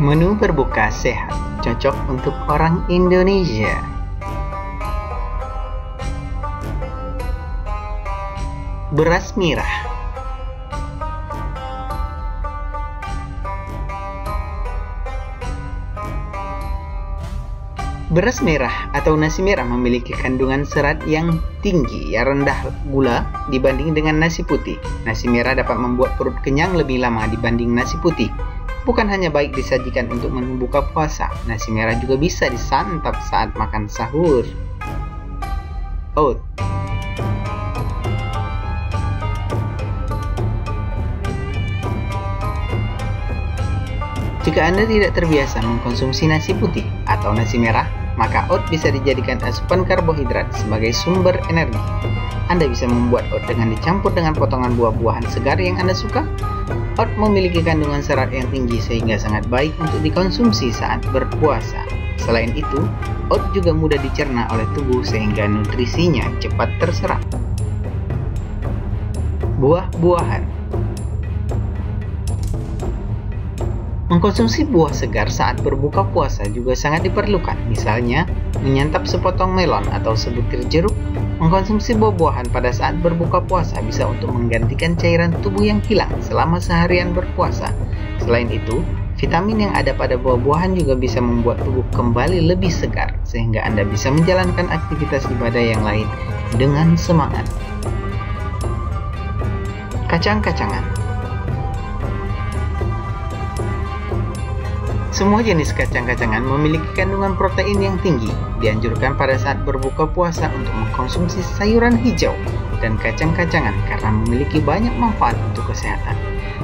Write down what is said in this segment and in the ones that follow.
Menu berbuka sehat, cocok untuk orang Indonesia. Beras merah. Beras merah atau nasi merah memiliki kandungan serat yang tinggi, rendah gula dibanding dengan nasi putih. Nasi merah dapat membuat perut kenyang lebih lama dibanding nasi putih. Bukan hanya baik disajikan untuk menu buka puasa, nasi merah juga bisa disantap saat makan sahur. Oat. Jika Anda tidak terbiasa mengkonsumsi nasi putih atau nasi merah, maka oat bisa dijadikan asupan karbohidrat sebagai sumber energi. Anda bisa membuat oat dengan dicampur dengan potongan buah-buahan segar yang Anda suka. Oat memiliki kandungan serat yang tinggi sehingga sangat baik untuk dikonsumsi saat berpuasa. Selain itu, oat juga mudah dicerna oleh tubuh sehingga nutrisinya cepat terserap. Buah-buahan. Mengkonsumsi buah segar saat berbuka puasa juga sangat diperlukan. Misalnya, menyantap sepotong melon atau sebutir jeruk. Mengkonsumsi buah-buahan pada saat berbuka puasa bisa untuk menggantikan cairan tubuh yang hilang selama seharian berpuasa. Selain itu, vitamin yang ada pada buah-buahan juga bisa membuat tubuh kembali lebih segar, sehingga Anda bisa menjalankan aktivitas ibadah yang lain dengan semangat. Kacang-kacangan. Semua jenis kacang-kacangan memiliki kandungan protein yang tinggi. Dianjurkan pada saat berbuka puasa untuk mengkonsumsi sayuran hijau dan kacang-kacangan karena memiliki banyak manfaat untuk kesehatan.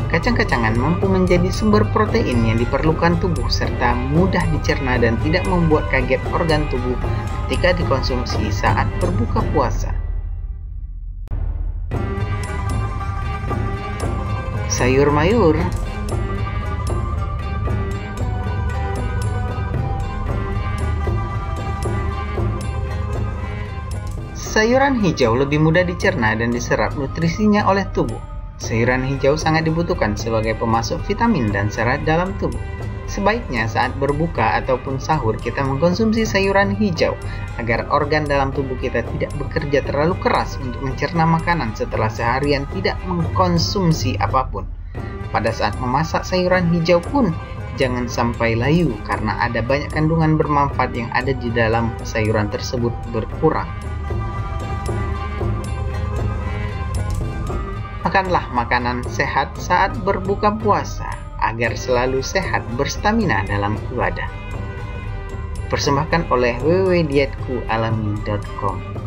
Kacang-kacangan mampu menjadi sumber protein yang diperlukan tubuh serta mudah dicerna dan tidak membuat kaget organ tubuh ketika dikonsumsi saat berbuka puasa. Sayur mayur. Sayuran hijau lebih mudah dicerna dan diserap nutrisinya oleh tubuh. Sayuran hijau sangat dibutuhkan sebagai pemasok vitamin dan serat dalam tubuh. Sebaiknya saat berbuka ataupun sahur kita mengkonsumsi sayuran hijau agar organ dalam tubuh kita tidak bekerja terlalu keras untuk mencerna makanan setelah seharian tidak mengkonsumsi apapun. Pada saat memasak sayuran hijau pun jangan sampai layu karena ada banyak kandungan bermanfaat yang ada di dalam sayuran tersebut berkurang. Makanlah makanan sehat saat berbuka puasa agar selalu sehat berstamina dalam ibadah. Persembahkan oleh www.dietkualami.com.